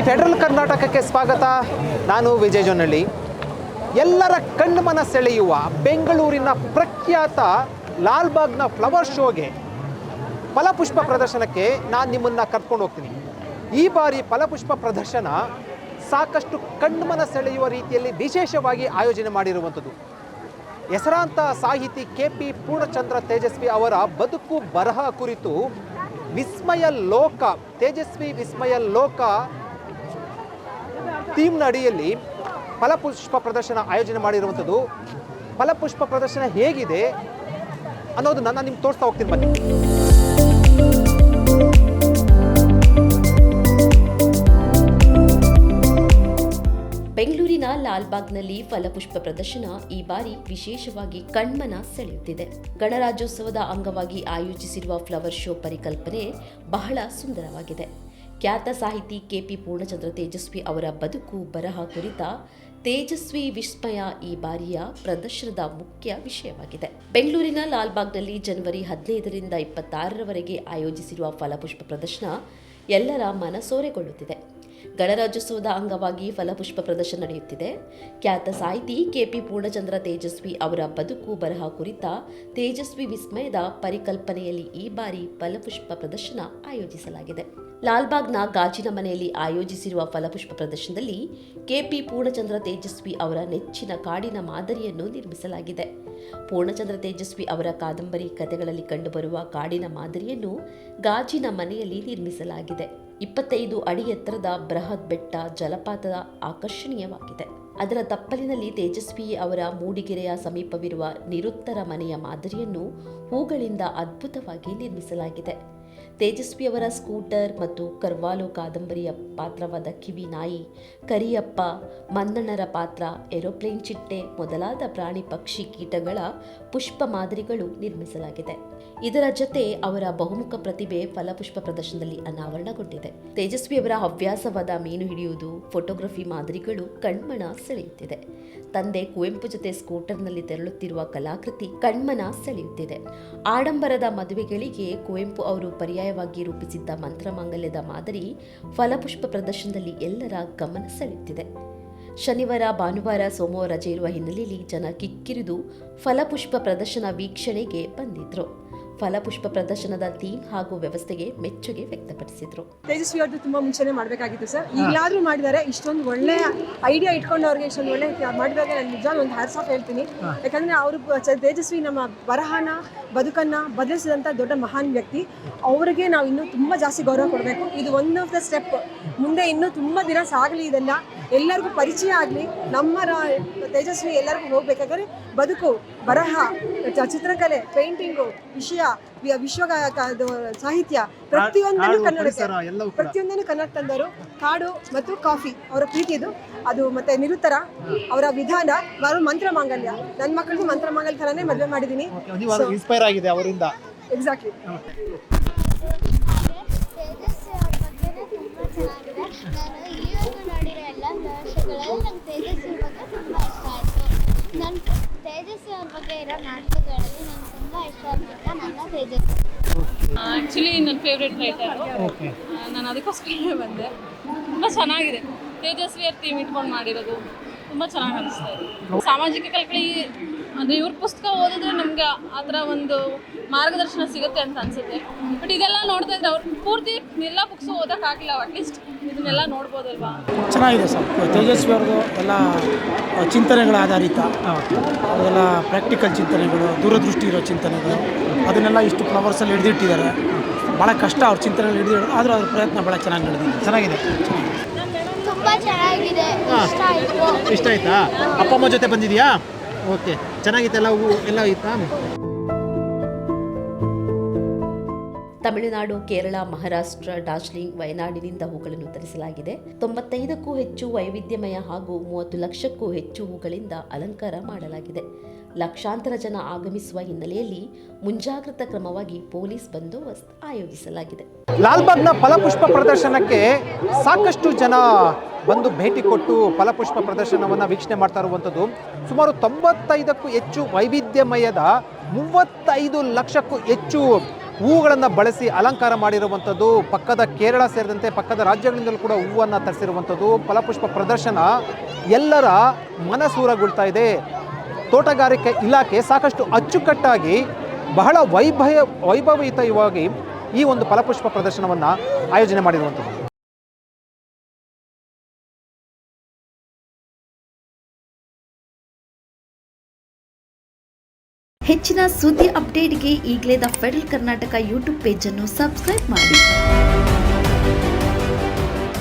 Federal ಕರ್ನಾಟಕಕ್ಕೆ ಸ್ವಾಗತ. ನಾನು ವಿಜಯ್ ಜೊನ್ನಳ್ಳಿ. ಎಲ್ಲರ ಕಣ್ಮನ ಸೆಳೆಯುವ ಬೆಂಗಳೂರಿನ ಪ್ರಖ್ಯಾತ ಲಾಲ್ಬಾಗ್ನ ಫ್ಲವರ್ ಶೋಗೆ ಫಲಪುಷ್ಪ ಪ್ರದರ್ಶನಕ್ಕೆ ನಾನು ನಿಮ್ಮನ್ನು ಕರ್ಕೊಂಡು ಹೋಗ್ತೀನಿ. ಈ ಬಾರಿ ಫಲಪುಷ್ಪ ಪ್ರದರ್ಶನ ಸಾಕಷ್ಟು ಕಣ್ಮನ ಸೆಳೆಯುವ ರೀತಿಯಲ್ಲಿ ವಿಶೇಷವಾಗಿ ಆಯೋಜನೆ ಮಾಡಿರುವಂಥದ್ದು. ಹೆಸರಾಂತ ಸಾಹಿತಿ KP ಪೂರ್ಣಚಂದ್ರ ತೇಜಸ್ವಿ ಅವರ ಬದುಕು ಬರಹ ಕುರಿತು ವಿಸ್ಮಯ ಲೋಕ, ತೇಜಸ್ವಿ ವಿಸ್ಮಯ ಲೋಕ ಥೀಮ್ನ ಅಡಿಯಲ್ಲಿ ಫಲಪುಷ್ಪ ಪ್ರದರ್ಶನ ಆಯೋಜನೆ ಮಾಡಿರುವಂಥದ್ದು. ಫಲಪುಷ್ಪ ಪ್ರದರ್ಶನ ಹೇಗಿದೆ ಅನ್ನೋದು ನಾನು ನಿಮ್ಗೆ ತೋರಿಸ್ತಾ ಹೋಗ್ತೀನಿ ಬನ್ನಿ. ಬೆಂಗಳೂರಿನ ಲಾಲ್ಬಾಗ್ನಲ್ಲಿ ಫಲಪುಷ್ಪ ಪ್ರದರ್ಶನ ಈ ಬಾರಿ ವಿಶೇಷವಾಗಿ ಕಣ್ಮನ ಸೆಳೆಯುತ್ತಿದೆ. ಗಣರಾಜ್ಯೋತ್ಸವದ ಅಂಗವಾಗಿ ಆಯೋಜಿಸಿರುವ ಫ್ಲವರ್ ಶೋ ಪರಿಕಲ್ಪನೆ ಬಹಳ ಸುಂದರವಾಗಿದೆ. ಖ್ಯಾತ ಸಾಹಿತಿ KP ಪೂರ್ಣಚಂದ್ರ ತೇಜಸ್ವಿ ಅವರ ಬದುಕು ಬರಹ ಕುರಿತ ತೇಜಸ್ವಿ ವಿಸ್ಮಯ ಈ ಬಾರಿಯ ಪ್ರದರ್ಶನದ ಮುಖ್ಯ ವಿಷಯವಾಗಿದೆ. ಬೆಂಗಳೂರಿನ ಲಾಲ್ಬಾಗ್ನಲ್ಲಿ ಜನವರಿ 15ರಿಂದ 26ರವರೆಗೆ ಆಯೋಜಿಸಿರುವ ಫಲಪುಷ್ಪ ಪ್ರದರ್ಶನ ಎಲ್ಲರ ಮನಸೂರೆಗೊಳ್ಳುತ್ತಿದೆ. ಗಣರಾಜ್ಯೋತ್ಸವದ ಅಂಗವಾಗಿ ಫಲಪುಷ್ಪ ಪ್ರದರ್ಶನ ನಡೆಯುತ್ತಿದೆ. ಖ್ಯಾತ ಸಾಹಿತಿ KP ಪೂರ್ಣಚಂದ್ರ ತೇಜಸ್ವಿ ಅವರ ಬದುಕು ಬರಹ ಕುರಿತ ತೇಜಸ್ವಿ ವಿಸ್ಮಯದ ಪರಿಕಲ್ಪನೆಯಲ್ಲಿ ಈ ಬಾರಿ ಫಲಪುಷ್ಪ ಪ್ರದರ್ಶನ ಆಯೋಜಿಸಲಾಗಿದೆ. ಲಾಲ್ಬಾಗ್ನ ಗಾಜಿನ ಮನೆಯಲ್ಲಿ ಆಯೋಜಿಸಿರುವ ಫಲಪುಷ್ಪ ಪ್ರದರ್ಶನದಲ್ಲಿ KP ಪೂರ್ಣಚಂದ್ರ ತೇಜಸ್ವಿ ಅವರ ನೆಚ್ಚಿನ ಕಾಡಿನ ಮಾದರಿಯನ್ನು ನಿರ್ಮಿಸಲಾಗಿದೆ. ಪೂರ್ಣಚಂದ್ರ ತೇಜಸ್ವಿ ಅವರ ಕಾದಂಬರಿ ಕಥೆಗಳಲ್ಲಿ ಕಂಡುಬರುವ ಕಾಡಿನ ಮಾದರಿಯನ್ನು ಗಾಜಿನ ಮನೆಯಲ್ಲಿ ನಿರ್ಮಿಸಲಾಗಿದೆ. 25 ಅಡಿ ಎತ್ತರದ ಬೃಹತ್ ಬೆಟ್ಟ ಜಲಪಾತದ ಆಕರ್ಷಣೀಯವಾಗಿದೆ. ಅದರ ತಪ್ಪಲಿನಲ್ಲಿ ತೇಜಸ್ವಿ ಅವರ ಮೂಡಿಗೆರೆಯ ಸಮೀಪವಿರುವ ನಿರುತ್ತರ ಮನೆಯ ಮಾದರಿಯನ್ನು ಹೂಗಳಿಂದ ಅದ್ಭುತವಾಗಿ ನಿರ್ಮಿಸಲಾಗಿದೆ. ತೇಜಸ್ವಿಯವರ ಸ್ಕೂಟರ್ ಮತ್ತು ಕರ್ವಾಲೋ ಕಾದಂಬರಿಯ ಪಾತ್ರವಾದ ಕಿವಿ ನಾಯಿ, ಕರಿಯಪ್ಪ, ಮಂದಣ್ಣರ ಪಾತ್ರ, ಏರೋಪ್ಲೇನ್ ಚಿಟ್ಟೆ ಮೊದಲಾದ ಪ್ರಾಣಿ ಪಕ್ಷಿ ಕೀಟಗಳ ಪುಷ್ಪ ಮಾದರಿಗಳು ನಿರ್ಮಿಸಲಾಗಿದೆ. ಇದರ ಜೊತೆ ಅವರ ಬಹುಮುಖ ಪ್ರತಿಭೆ ಫಲಪುಷ್ಪ ಪ್ರದರ್ಶನದಲ್ಲಿ ಅನಾವರಣಗೊಂಡಿದೆ. ತೇಜಸ್ವಿಯವರ ಹವ್ಯಾಸವಾದ ಮೀನು ಹಿಡಿಯುವುದು, ಫೋಟೋಗ್ರಫಿ ಮಾದರಿಗಳು ಕಣ್ಮನ ಸೆಳೆಯುತ್ತಿದೆ. ತಂದೆ ಕುವೆಂಪು ಜೊತೆ ಸ್ಕೂಟರ್ನಲ್ಲಿ ತೆರಳುತ್ತಿರುವ ಕಲಾಕೃತಿ ಕಣ್ಮನ ಸೆಳೆಯುತ್ತಿದೆ. ಆಡಂಬರದ ಮದುವೆಗಳಿಗೆ ಕುವೆಂಪು ಅವರು ಪರ್ಯಾಯವಾಗಿ ರೂಪಿಸಿದ್ದ ಮಂತ್ರಮಾಂಗಲ್ಯದ ಮಾದರಿ ಫಲಪುಷ್ಪ ಪ್ರದರ್ಶನದಲ್ಲಿ ಎಲ್ಲರ ಗಮನ ಸೆಳೆಯುತ್ತಿದೆ. ಶನಿವಾರ, ಭಾನುವಾರ, ಸೋಮವಾರ ರಜೆ ಇರುವ ಹಿನ್ನೆಲೆಯಲ್ಲಿ ಜನ ಕಿಕ್ಕಿರಿದು ಫಲಪುಷ್ಪ ಪ್ರದರ್ಶನ ವೀಕ್ಷಣೆಗೆ ಬಂದಿದ್ರು. ಫಲಪುಷ್ಪ ಪ್ರದರ್ಶನದ ಥೀಮ್ ಹಾಗೂ ವ್ಯವಸ್ಥೆಗೆ ಮೆಚ್ಚುಗೆ ವ್ಯಕ್ತಪಡಿಸಿದ್ರು. ತೇಜಸ್ವಿ ಅವ್ರದ್ದು ತುಂಬಾ ಮುಂಚೆನೆ ಮಾಡಬೇಕಾಗಿತ್ತು ಸರ್. ಈಗಲಾದ್ರೂ ಮಾಡಿದ್ದಾರೆ. ಇಷ್ಟೊಂದು ಒಳ್ಳೆ ಐಡಿಯಾ ಇಟ್ಕೊಂಡು ಅವ್ರಿಗೆ ಇಷ್ಟೊಂದು ಒಳ್ಳೆ ಮಾಡಿದಾಗ ನಾನು ನಿಜವಾಗ್ಲೂ ಒಂದು ಹ್ಯಾಟ್ಸ್ ಆಫ್ ಹೇಳ್ತೀನಿ. ಯಾಕಂದ್ರೆ ಅವರು ತೇಜಸ್ವಿ ನಮ್ಮ ಬರಹನ ಬದುಕನ್ನ ಬದಲಿಸಿದಂಥ ದೊಡ್ಡ ಮಹಾನ್ ವ್ಯಕ್ತಿ. ಅವರಿಗೆ ನಾವು ಇನ್ನೂ ತುಂಬ ಜಾಸ್ತಿ ಗೌರವ ಕೊಡಬೇಕು. ಇದು ಒನ್ ಆಫ್ ದ ಸ್ಟೆಪ್. ಮುಂದೆ ಇನ್ನೂ ತುಂಬ ದಿನ ಸಾಗಲಿ, ಇದೆಲ್ಲ ಎಲ್ಲರಿಗೂ ಪರಿಚಯ ಆಗಲಿ. ನಮ್ಮ ತೇಜಸ್ವಿ ಎಲ್ಲರಿಗೂ ಹೋಗ್ಬೇಕಾದ್ರೆ ಬದುಕು, ಬರಹ, ಚಿತ್ರಕಲೆ, ಪೇಂಟಿಂಗು, ವಿಷಯ, ವಿಶ್ವ ಸಾಹಿತ್ಯ ಪ್ರತಿಯೊಂದನ್ನು ಕನ್ನಡ ತಂದರು. ಕಾಡು ಮತ್ತು ಕಾಫಿ ಅವರ ಪ್ರೀತಿದು ಅದು, ಮತ್ತೆ ನಿರುತ್ತರ ಅವರ ವಿಧಾನ, ಮಂತ್ರ ಮಾಂಗಲ್ಯ. ನನ್ನ ಮಕ್ಕಳಿಗೂ ಮಂತ್ರ ಮಾಂಗಲ್ಯ ಥರನೇ ಮದುವೆ ಮಾಡಿದ್ದೀನಿ. ಇನ್ಸ್ಪೈರ್ ಆಗಿದೆ ಅವರಿಂದ. ಎಕ್ಸಾಕ್ಟ್ಲಿ. ನಾನು ಇಲ್ಲಿವರೆಗೂ ನೋಡಿರೋ ಎಲ್ಲ ಪ್ರವೇಶಗಳಲ್ಲಿ ನಂಗೆ ತೇಜಸ್ವಿ ಬಗ್ಗೆ ತುಂಬ ಇಷ್ಟ ಆಯಿತು. ನನ್ನ ತೇಜಸ್ವಿ ಅವ್ರ ಬಗ್ಗೆ ಇರೋ ನಾಟಕಗಳಲ್ಲಿ ನಂಗೆ ತುಂಬ ಇಷ್ಟ ಆಗ್ಬಿಟ್ಟ ನನ್ನ ತೇಜಸ್ವಿ. ಆ್ಯಕ್ಚುಲಿ ನನ್ನ ಫೇವ್ರೆಟ್ ರೈಟರು. ನಾನು ಅದಕ್ಕೋಸ್ಕರ ಬಂದೆ. ತುಂಬ ಚೆನ್ನಾಗಿದೆ. ತೇಜಸ್ವಿ ಅವ್ರ ಥೀಮ್ ಇಟ್ಕೊಂಡು ಮಾಡಿರೋದು ತುಂಬ ಚೆನ್ನಾಗಿ ಅನಿಸ್ತಾ ಇದೆ. ಸಾಮಾಜಿಕ ಕಳಕಳಿ ಅಂದರೆ ಇವ್ರ ಪುಸ್ತಕ ಓದಿದ್ರೆ ನಮ್ಗೆ ಆ ಥರ ಒಂದು ಮಾರ್ಗದರ್ಶನ ಸಿಗುತ್ತೆ ಅಂತ ಅನಿಸುತ್ತೆ. ಬಟ್ ಇದೆಲ್ಲ ನೋಡ್ತಾ ಇದ್ರೆ ಅವ್ರು ಪೂರ್ತಿ ಎಲ್ಲ ಬುಕ್ಸು ಓದೋಕ್ಕಾಗಲಿಲ್ಲ. ಅಟ್ಲೀಸ್ಟ್ ಇದನ್ನೆಲ್ಲ ನೋಡ್ಬೋದಲ್ವಾ. ಚೆನ್ನಾಗಿದೆ ಸರ್. ತೇಜಸ್ವಿ ಅವ್ರದ್ದು ಎಲ್ಲ ಚಿಂತನೆಗಳ ಆಧಾರಿತ, ಅದೆಲ್ಲ ಪ್ರಾಕ್ಟಿಕಲ್ ಚಿಂತನೆಗಳು, ದೂರದೃಷ್ಟಿ ಇರೋ ಚಿಂತನೆಗಳು, ಅದನ್ನೆಲ್ಲ ಇಷ್ಟು ಫ್ಲವರ್ಸಲ್ಲಿ ಹಿಡಿದಿಟ್ಟಿದ್ದಾರೆ. ಭಾಳ ಕಷ್ಟ ಅವ್ರ ಚಿಂತನೆಗಳು ಹಿಡಿದಿಡೋದು, ಆದರೂ ಅವ್ರ ಪ್ರಯತ್ನ ಭಾಳ ಚೆನ್ನಾಗಿ ನಡೆದಿದೆ. ಚೆನ್ನಾಗಿದೆ. ತುಂಬ ಚೆನ್ನಾಗಿದೆ. ಇಷ್ಟ ಆಯ್ತಾ? ಅಪ್ಪ ಅಮ್ಮ ಜೊತೆ ಬಂದಿದ್ಯಾ? ಓಕೆ, ಚೆನ್ನಾಗಿತ್ತೆಲ್ಲ. ಎಲ್ಲ ಇತ್ತಾ? ತಮಿಳುನಾಡು, ಕೇರಳ, ಮಹಾರಾಷ್ಟ್ರ, ಡಾರ್ಜಿಲಿಂಗ್, ವಯನಾಡಿನಿಂದ ಹೂಗಳನ್ನು ತರಿಸಲಾಗಿದೆ. 95ಕ್ಕೂ ಹೆಚ್ಚು ವೈವಿಧ್ಯಮಯ ಹಾಗೂ 30 ಲಕ್ಷಕ್ಕೂ ಹೆಚ್ಚು ಹೂಗಳಿಂದ ಅಲಂಕಾರ ಮಾಡಲಾಗಿದೆ. ಲಕ್ಷಾಂತರ ಜನ ಆಗಮಿಸುವ ಹಿನ್ನೆಲೆಯಲ್ಲಿ ಮುಂಜಾಗ್ರತಾ ಕ್ರಮವಾಗಿ ಪೊಲೀಸ್ ಬಂದೋಬಸ್ತ್ ಆಯೋಜಿಸಲಾಗಿದೆ. ಲಾಲ್ಬಾಗ್ನ ಫಲಪುಷ್ಪ ಪ್ರದರ್ಶನಕ್ಕೆ ಸಾಕಷ್ಟು ಜನ ಬಂದು ಭೇಟಿ ಕೊಟ್ಟು ಫಲಪುಷ್ಪ ಪ್ರದರ್ಶನವನ್ನು ವೀಕ್ಷಣೆ ಮಾಡ್ತಾ ಇರುವಂಥದ್ದು. ಸುಮಾರು 95ಕ್ಕೂ ಹೆಚ್ಚು ವೈವಿಧ್ಯಮಯದ 35 ಲಕ್ಷಕ್ಕೂ ಹೆಚ್ಚು ಹೂಗಳನ್ನು ಬಳಸಿ ಅಲಂಕಾರ ಮಾಡಿರುವಂಥದ್ದು. ಪಕ್ಕದ ಕೇರಳ ಸೇರಿದಂತೆ ಪಕ್ಕದ ರಾಜ್ಯಗಳಿಂದಲೂ ಕೂಡ ಹೂವನ್ನು ತರಿಸಿರುವಂಥದ್ದು. ಫಲಪುಷ್ಪ ಪ್ರದರ್ಶನ ಎಲ್ಲರ ಮನಸೂರೆಗೊಳ್ತಾ ಇದೆ. ತೋಟಗಾರಿಕೆ ಇಲಾಖೆ ಸಾಕಷ್ಟು ಅಚ್ಚುಕಟ್ಟಾಗಿ ಬಹಳ ವೈಭವಯುತವಾಗಿ ಈ ಒಂದು ಫಲಪುಷ್ಪ ಪ್ರದರ್ಶನವನ್ನು ಆಯೋಜನೆ ಮಾಡಿರುವಂಥದ್ದು. ಹೆಚ್ಚಿನ ಸುದ್ದಿ ಅಪ್ಡೇಟ್ಗೆ ಈಗಲೇ ದ ಫೆಡರಲ್ ಕರ್ನಾಟಕ ಯೂಟ್ಯೂಬ್ ಪೇಜನ್ನು ಸಬ್ಸ್ಕ್ರೈಬ್ ಮಾಡಿ.